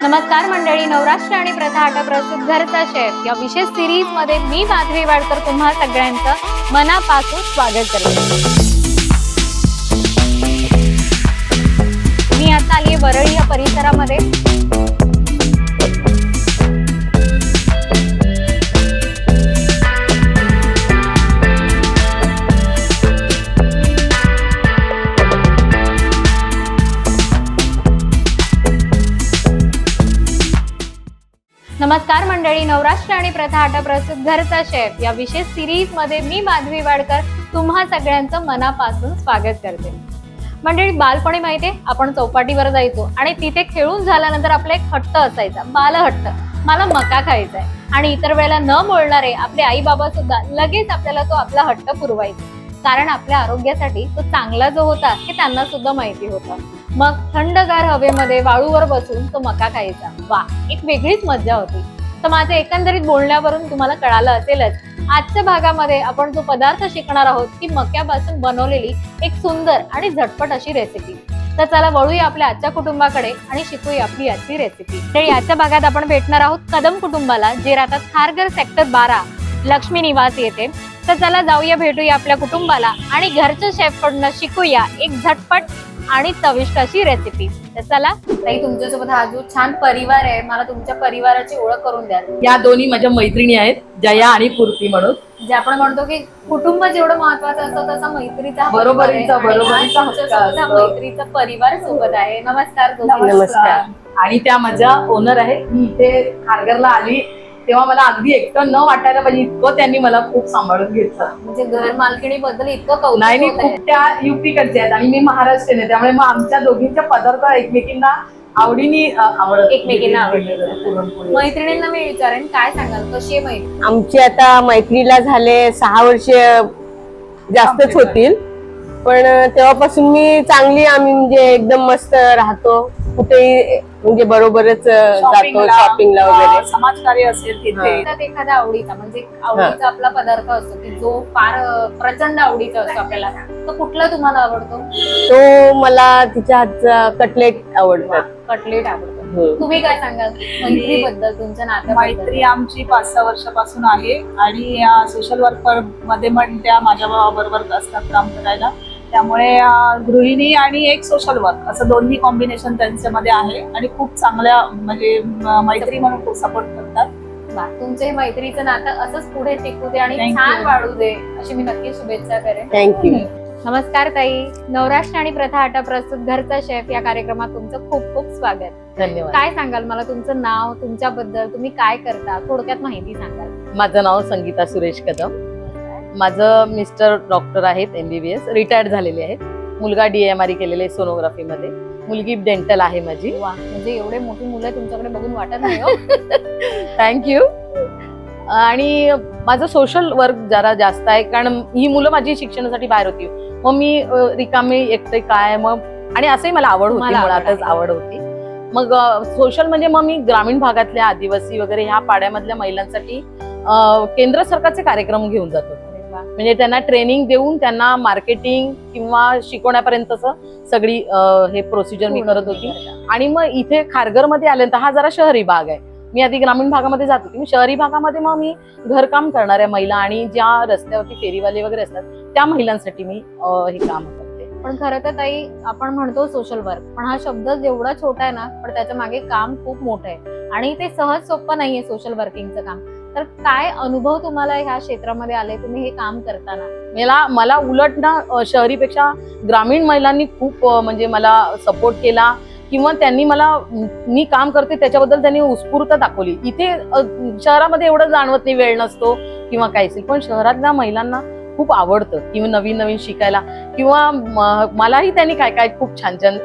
नमस्कार मंडळी, नवराष्ट्र आणि प्रथा आटा प्रस्तुत घरचा शेफ या विशेष सिरीज मध्ये मी माधवी वाडकर तुम्हा सगळ्यांचं मनापासून स्वागत करते। मी आता आली वरळी या परिसरामध्ये। नमस्कार मंडळी, नवराष्ट्र आणि प्रथा आटा प्रस्तुत घरचा शेफ या विशेष सिरीज मध्ये मी माधवी वाडकर तुम्हा सगळ्यांचं मनापासून स्वागत करते। मंडळी, बालपणी माहितीये आपण चौपाटीवर जायचो आणि तिथे खेळून झाल्यानंतर आपला एक हट्ट असायचा, बालहट्ट, मला मका खायचा आहे। आणि इतर वेळेला न बोलणारे आपले आई बाबा सुद्धा लगेच आपल्याला तो आपला हट्ट पुरवायचे, कारण आपल्या आरोग्यासाठी तो चांगला जो होता हे त्यांना सुद्धा माहिती होतं। मग थंडगार हवेमध्ये वाळूवर बसून तो मका खायचा, वा, एक वेगळीच मज्जा होती। तर माझ्या एकंदरीत बोलण्यावरून तुम्हाला कळालं असेलच, आजच्या भागामध्ये आपण जो पदार्थ शिकणार आहोत ती मक्यापासून बनवलेली एक सुंदर आणि झटपट अशी रेसिपी। तर चला वळूया आपल्या आजच्या कुटुंबाकडे आणि शिकूया आपली आजची रेसिपी। तर याच्या भागात आपण भेटणार आहोत कदम कुटुंबाला, जे राहतात खारघर सेक्टर 12 लक्ष्मी निवास येथे। तर चला जाऊया, भेटूया आपल्या कुटुंबाला आणि घरच्या शेफ कडून शिकूया एक झटपट आणि चविष्ट अशी रेसिपी। तर चला ताई, तुमच्यासोबत हा जो छान परिवार आहे, मला तुमच्या परिवाराची ओळख करून द्या। या दोन्ही माझ्या मैत्रिणी आहेत, जया आणि पूर्ती म्हणून। जे आपण म्हणतो की कुटुंब जेवढं महत्वाचं असतं तसं मैत्रीचा बरोबरीचा मैत्रीचा परिवार सोबत आहे। नमस्कार नमस्कार। आणि त्या माझ्या ओनर आहेत। मी इथे खारघरला आली तेव्हा मला अगदी एकटं न वाटायला पाहिजे इतकं त्यांनी मला खूप सांभाळून घेतलं। म्हणजे घर मालकिणी बद्दल इतकं कौतुक नाही, होत आहे। खूप त्या युपी कडचे आहेत आणि मी महाराष्ट्रीयन आहे, त्यामुळे मग आमच्या दोघींचे पदार्थ एकमेकींना आवडीने एकमेकींना आवडले। मैत्रिणींना मी विचारेन, काय सांगाल, कशी आहे मैत्री? आमची आता मैत्रीला झाले 6 वर्ष जास्तच होतील, पण तेव्हापासून मी चांगली, आम्ही म्हणजे एकदम मस्त राहतो, कुठेही म्हणजे बरोबरच जातो शॉपिंगला वगैरे, समाजकार्य असेल तिथे। त्यात एखादा आवडीचा म्हणजे आवडीचा आपला पदार्थ असतो की जो फार प्रचंड आवडीचा असतो आपल्याला, तो कुठला तुम्हाला आवडतो? तो मला तिच्या हातचा कटलेट आवडतात। कटलेट आवडतो। तुम्ही काय सांगाल मैत्रीबद्दल, तुमच्या नात्याबद्दल? मैत्री आमची 5-6 वर्षापासून आहे आणि सोशल वर्कर मध्ये पण त्या माझ्या बरोबर असतात काम करायला, त्यामुळे गृहिणी आणि एक सोशल वर्क असं दोन्ही कॉम्बिनेशन त्यांच्यामध्ये आहे आणि खूप चांगल्या म्हणजे मैत्री म्हणून खूप सपोर्ट करतात। तुमचे मैत्रीचं नातं असंच पुढे टिकू दे आणि Thank छान you. वाढू दे अशी मी नक्की शुभेच्छा करेन। थँक्यू। नमस्कार ताई, नवराष्ट्र आणि प्रथा आटा प्रस्तुत घरचा शेफ या कार्यक्रमात तुमचं खूप खूप स्वागत। धन्यवाद। काय सांगाल मला तुमचं नाव, तुमच्याबद्दल, तुम्ही काय करता, थोडक्यात माहिती सांगाल? माझं नाव संगीता सुरेश कदम। माझं मिस्टर डॉक्टर आहेत, MBBS रिटायर्ड झालेले आहेत। मुलगा DMRE केलेले आहे सोनोग्राफी मध्ये, मुलगी डेंटल आहे माझी। वा, म्हणजे एवढे मोठी मुलं तुमच्याकडे बघून वाटत नाही हो। थँक्यू। आणि माझं सोशल वर्क जरा जास्त आहे, कारण ही मुलं माझी शिक्षणासाठी बाहेर होती, मग मी रिकामी एकटे काय, मग आणि असंही मला आवड होती, मुळातच आवड होती। मग सोशल म्हणजे मग मी ग्रामीण भागातल्या आदिवासी वगैरे ह्या पाड्यामधल्या महिलांसाठी केंद्र सरकारचे कार्यक्रम घेऊन जातो, म्हणजे त्यांना ट्रेनिंग देऊन त्यांना मार्केटिंग किंवा शिकवण्यापर्यंत सगळी हे प्रोसिजर मी करत होती। आणि मग इथे खारघरमध्ये आल्यानंतर, हा जरा शहरी भाग आहे, मी आधी ग्रामीण भागामध्ये जात होती, मी शहरी भागामध्ये मग मी घरकाम करणाऱ्या महिला आणि ज्या रस्त्यावरती फेरीवाले वगैरे असतात त्या महिलांसाठी मी हे काम करते। पण खरं तर ताई, आपण म्हणतो सोशल वर्क, पण हा शब्द जेवढा छोटा आहे ना, पण त्याच्या मागे काम खूप मोठं आहे आणि ते सहज सोपं नाहीये सोशल वर्किंगचं काम। तर काय अनुभव तुम्हाला ह्या क्षेत्रामध्ये आले, तुम्ही हे काम करताना? मला उलट ना शहरीपेक्षा ग्रामीण महिलांनी खूप म्हणजे मला सपोर्ट केला, किंवा त्यांनी मला, मी काम करते त्याच्याबद्दल त्यांनी उत्स्फूर्तता दाखवली। इथे शहरामध्ये एवढं जाणवत नाही, वेळ नसतो किंवा काहीच, पण शहरातल्या महिलांना खूप आवडतं किंवा नवीन नवीन शिकायला, किंवा मलाही त्यांनी काय काय खूप छान छान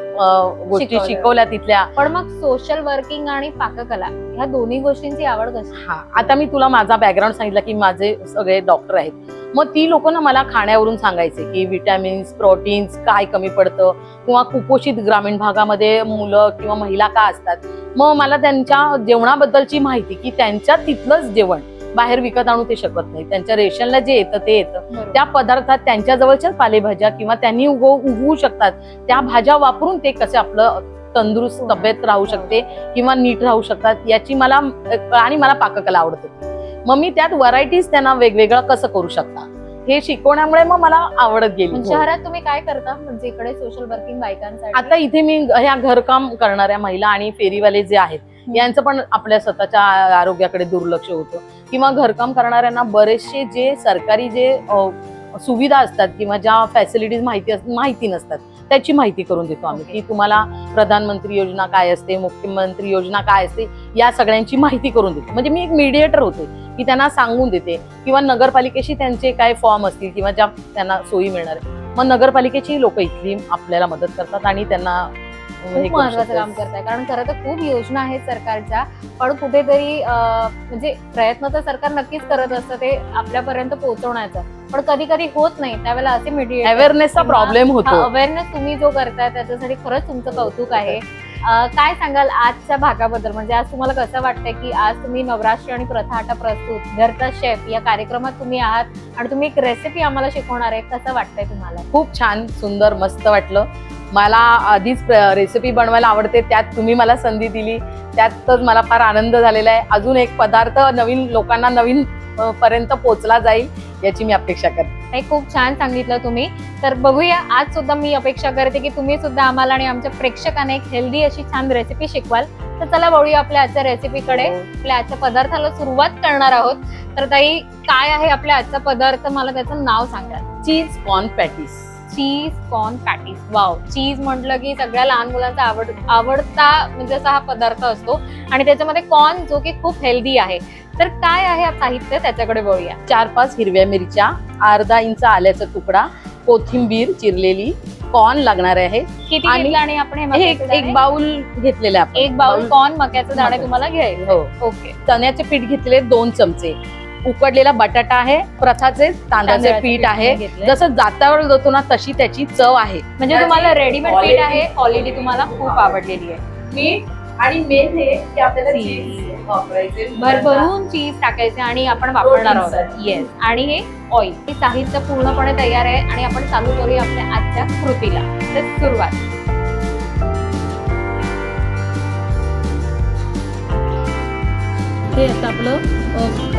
गोष्टी शिकवल्या तिथल्या। पण मग सोशल वर्किंग आणि पाककला ह्या दोन्ही गोष्टींची आवड कशी? हा, आता मी तुला माझा बॅकग्राऊंड सांगितलं की माझे सगळे डॉक्टर आहेत, मग ती लोक ना मला खाण्यावरून सांगायचे की विटॅमिन्स, प्रोटीन्स काय कमी पडतं, किंवा कुपोषित ग्रामीण भागामध्ये मुलं किंवा महिला का असतात, मग मला त्यांच्या जेवणाबद्दलची माहिती, की त्यांच्या तिथलंच जेवण बाहेर विकत आणू ते शकत नाही, त्यांच्या रेशनला जे येतं ते येतं, त्या पदार्थात त्यांच्या जवळच्याच पालेभाज्या किंवा त्यांनी उगवू शकतात त्या भाज्या वापरून ते कसे आपलं तंदुरुस्त तब्येत राहू शकते किंवा नीट राहू शकतात याची मला आणि मला पाककला आवडत होती. मग मी त्यात व्हरायटीज त्यांना वेगवेगळं कसं करू शकता हे शिकवण्यामुळे मग मला आवडत गेली. शहरात तुम्ही काय करता म्हणजे इकडे सोशल वर्किंग बायकांसाठी? आता इथे मी ह्या घरकाम करणाऱ्या महिला आणि फेरीवाले जे आहेत यांचं पण आपल्या स्वतःच्या आरोग्याकडे दुर्लक्ष होतं किंवा घरकाम करणाऱ्यांना बरेचसे जे सरकारी जे सुविधा असतात किंवा ज्या फॅसिलिटीज माहिती नसतात त्याची माहिती करून देतो आम्ही की तुम्हाला प्रधानमंत्री योजना काय असते, मुख्यमंत्री योजना काय असते, या सगळ्यांची माहिती करून देतो. म्हणजे मी एक मीडिएटर होते की त्यांना सांगून देते किंवा नगरपालिकेशी त्यांचे काय फॉर्म असतील किंवा ज्या त्यांना सोयी मिळणार मग नगरपालिकेची लोक इथली आपल्याला मदत करतात आणि त्यांना खूप महत्वाचं काम करताय. कारण खरं तर खूप योजना आहेत सरकारच्या, पण कुठेतरी म्हणजे प्रयत्न तर सरकार नक्कीच करत असतं ते आपल्यापर्यंत पोहोचवण्याचा, पण कधी कधी होत नाही. त्यावेळेला असे मीडिया अवेअरनेसचा प्रॉब्लेम होतो. अवेअरनेस तुम्ही जो करताय त्याच्यासाठी खरंच तुमचं कौतुक आहे. काय सांगाल आजच्या भागाबद्दल? म्हणजे आज तुम्हाला कसं वाटतंय की आज तुम्ही नवराष्ट्र आणि प्रथा प्रस्तुत घरचा शेफ या कार्यक्रमात तुम्ही आहात आणि तुम्ही एक रेसिपी आम्हाला शिकवणार आहे, कसं वाटतंय तुम्हाला? खूप छान, सुंदर, मस्त वाटलं. मला आधीच रेसिपी बनवायला आवडते, त्यात तुम्ही मला संधी दिली, त्यातच मला फार आनंद झालेला आहे. अजून एक पदार्थ नवीन लोकांना नवीन पर्यंत पोहोचला जाईल याची मी अपेक्षा करते. हे खूप छान सांगितलं तुम्ही. तर बघूया, आज सुद्धा मी अपेक्षा करते की तुम्ही सुद्धा आम्हाला आणि आमच्या प्रेक्षकांना एक हेल्दी अशी छान रेसिपी शिकवाल. तर चला बघूया आपल्या आजच्या रेसिपीकडे. आपल्या आजच्या पदार्थाला सुरुवात करणार आहोत. तर ताई, काय आहे आपल्या आजचा पदार्थ? मला त्याचं नाव सांगा. Cheese corn patties. Cheese corn patties. Wow, cheese म्हटलं की सगळ्या लहान मुलांचा आवडता म्हणजे असा हा पदार्थ असतो आणि त्याच्यामध्ये कॉर्न जो की खूप हेल्दी आहे. तर काय आहे साहित्य त्याच्याकडे बघूया. 4-5 हिरव्या मिरच्या, अर्धा इंच आल्याचा तुकडा, कोथिंबीर चिरलेली, कॉर्न लागणार आहे. किती आणि घेतलं आणि आपण हे एक बाउल घेतलेले आपण. एक बाउल कॉर्न मक्याचे दाणे तुम्हाला घ्यायचे. हो. ओके. चण्याचे पीठ घेतलेले 2 चमचे, उकडलेला बटाटा आहे, प्रथाचे तांदळाचे पीठ आहे. जसं जातावर जातो ना तशी त्याची चव आहे. म्हणजे तुम्हाला रेडीमेड पीठ आहे, क्वालिटी तुम्हाला खूप आवडलेली आहे. मीठ आणि मेन हे की आपल्याला चीज वापरायचे, भरभरून चीज टाकायचे आणि आपण वापरणार आहोत. येस. आणि हे ऑइल. हे साहित्य पूर्णपणे तयार आहे आणि आपण चालू करूया आपल्या आजच्या कृतीला. तर सुरुवात. हे आता आपलं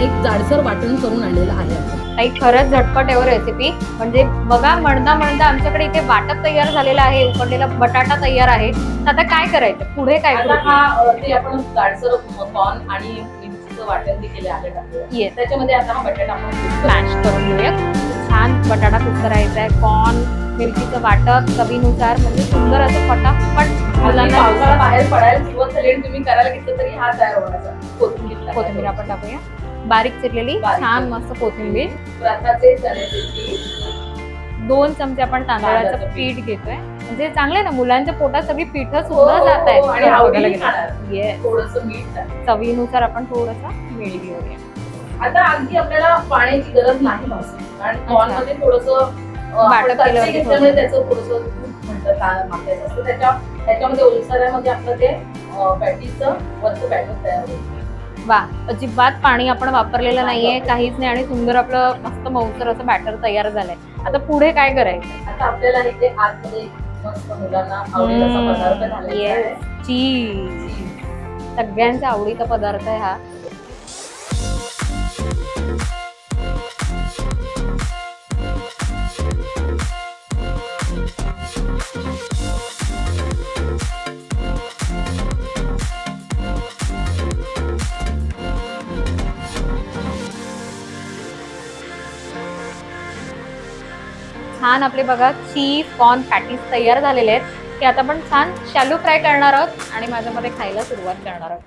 एक जाडसर वाटण करून आणलेलं आहे आपण. काही खरंच झटपट आहे रेसिपी. म्हणजे बघा, म्हणता म्हणता आमच्याकडे इथे वाटप तयार झालेलं आहे, उकडलेला बटाटा तयार आहे. आता काय करायचं पुढे? काय आता हा ते आपण जाडसर कॉर्न आणि मिरचीचं वाटण देखील आहे टाकूया. येस. त्याच्यामध्ये आता हा बटाटा आपण स्मॅश करून घेऊया. छान बटाटा कुस्करायचा आहे. कॉर्न, मिरचीचं वाटप चवीनुसार, म्हणजे सुंदर असं पटापट मुलांना. पावसाळा बाहेर पडायला सुरुवात झाली आणि तुम्ही करायला घेतलं तरी हा तयार होण्याचा. कोथिंबीर आपण टाकूया, बारीक चिरलेली छान मस्त कोथिंबीर. प्रथाचे चण्याचे पीठ, 2 चमचे आपण तांदळाचं पीठ घेतोय. म्हणजे चांगलं आहे ना, मुलांच्या पोटात सगळी पीठ सुद्धा जात आहेत. आणि आवडीने खाणार. येस. थोडंसं मीठ टाक. चवीनुसार आपण थोडंसं मीठ घेऊया. आता अगदी आपल्याला पाण्याची गरज नाही भासली, कारण कॉर्न मध्ये थोडंसं वाटप केलं घेतल्यामुळे त्याचं थोडंसं दूध म्हणतात मागायचं असतं. त्याच्यामध्ये ओलसऱ्यामध्ये आपलं ते पॅटीचं वरचं बॅटर तयार होतं. वा, अजिबात पाणी आपण वापरलेलं नाहीये, काहीच नाही, आणि सुंदर आपलं मस्त मऊसर असं बॅटर तयार झालंय. आता पुढे काय करायचं? आता आपल्याला इथे आतमध्ये मस्त मुलांना आवडेल असा पदार्थ घालायचा आहे. चीज. सगळ्यांचा आवडीचा पदार्थ आहे हा. छान आपले बघा चीज कॉर्न पॅटीस तयार झालेले आहेत, की आता आपण छान शॅलो फ्राय करणार आहोत आणि माझ्यामध्ये खायला सुरुवात करणार आहोत.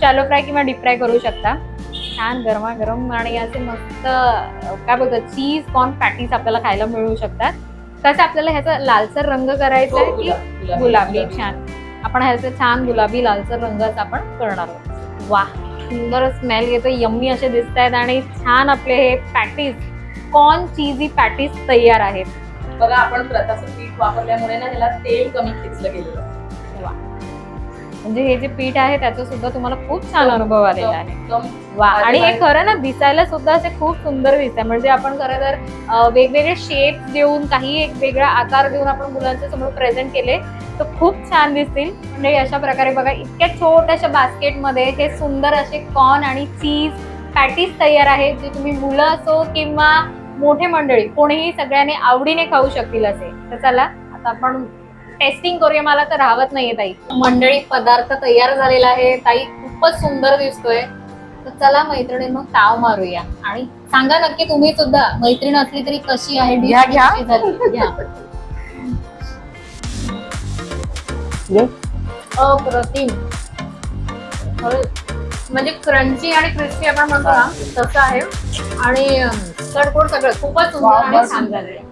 शॅलो फ्राय किंवा डीप फ्राय करू शकता. छान गरमागरम आणि असे मस्त काय बोलतात चीज कॉर्न पॅटीस आपल्याला खायला मिळू शकतात. कसं आपल्याला ह्याचा लालसर रंग करायचा आहे की गुलाबी? छान. आपण ह्याचा छान गुलाबी लालसर रंगाचा आपण करणार आहोत. वा, सुंदर स्मेल येतो, यम्मी असे दिसत आहेत आणि छान आपले हे पॅटीस कॉर्न चीजी पॅटीस तयार आहेत. बघा, आपण प्रथाचं पीठ वापरल्यामुळे ना ह्याला तेल कमी खेचलं गेलेलं. वा, म्हणजे हे जे पीठ आहे त्याचा सुद्धा तुम्हाला खूप छान अनुभव आलेला आहे. एकदम वा, आणि हे खरं ना दिसायला सुद्धा असे खूप सुंदर दिसतंय. म्हणजे आपण खरं तर वेगवेगळे शेप देऊन काही एक वेगळा आकार देऊन आपण मुलांच्या समोर प्रेझेंट केले तर खूप छान दिसतील. म्हणजे अशा प्रकारे बघा इतक्या छोट्याशा बास्केटमध्ये हे सुंदर असे कॉर्न आणि चीज पॅटीस तयार आहेत, जे तुम्ही मुलं असो किंवा मोठे मंडळी कोणीही सगळ्यांनी आवडीने खाऊ शकतील असे. तर चला आता आपण टेस्टिंग करूया. मला तर राहत नाहीये ताई. मंडळी पदार्थ तयार झालेला आहे. ताई खूपच सुंदर दिसतोय. तर चला मैत्रिणींनो ताव मारूया आणि सांगा नक्की तुम्ही सुद्धा मैत्रीण असली तरी कशी आहे dish घ्या, घ्या. कशी झाली? घ्या. घे. अप्रतिम. म्हणजे क्रंची आणि क्रिस्पी आपण म्हणतो ना तसं आहे आणि चटपट सगळं खूपच सुंदर आणि छान झालेलं आहे.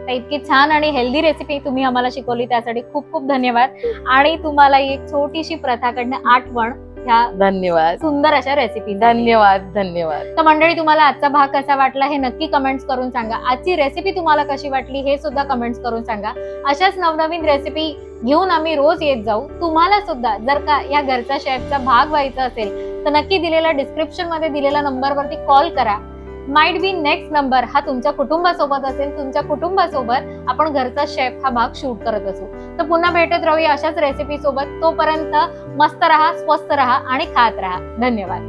तर इतकी छान आणि हेल्दी रेसिपी तुम्ही आम्हाला शिकवली त्यासाठी खूप खूप धन्यवाद. आणि तुम्हाला एक छोटीशी प्रथाकडनं आठवण ह्या धन्यवाद सुंदर अशा रेसिपी. धन्यवाद धन्यवाद. तर मंडळी तुम्हाला आजचा भाग कसा वाटला हे नक्की कमेंट्स करून सांगा. आजची रेसिपी तुम्हाला कशी वाटली हे सुद्धा कमेंट्स करून सांगा. अशाच नवनवीन रेसिपी घेऊन आम्ही रोज येत जाऊ. तुम्हाला सुद्धा जर का या घरचा शेफचा भाग व्हायचा असेल तर नक्की दिलेला डिस्क्रिप्शन मध्ये दिलेल्या नंबरवरती कॉल करा. माइट बी नेक्स्ट नंबर हा तुमच्या कुटुंबासोबत असेल. तुमच्या कुटुंबासोबत आपण घरचा शेफ हा भाग शूट करत असू. तर पुन्हा भेटत राहूया अशाच रेसिपी सोबत. तोपर्यंत मस्त राहा, स्वस्त राहा आणि खात राहा. धन्यवाद.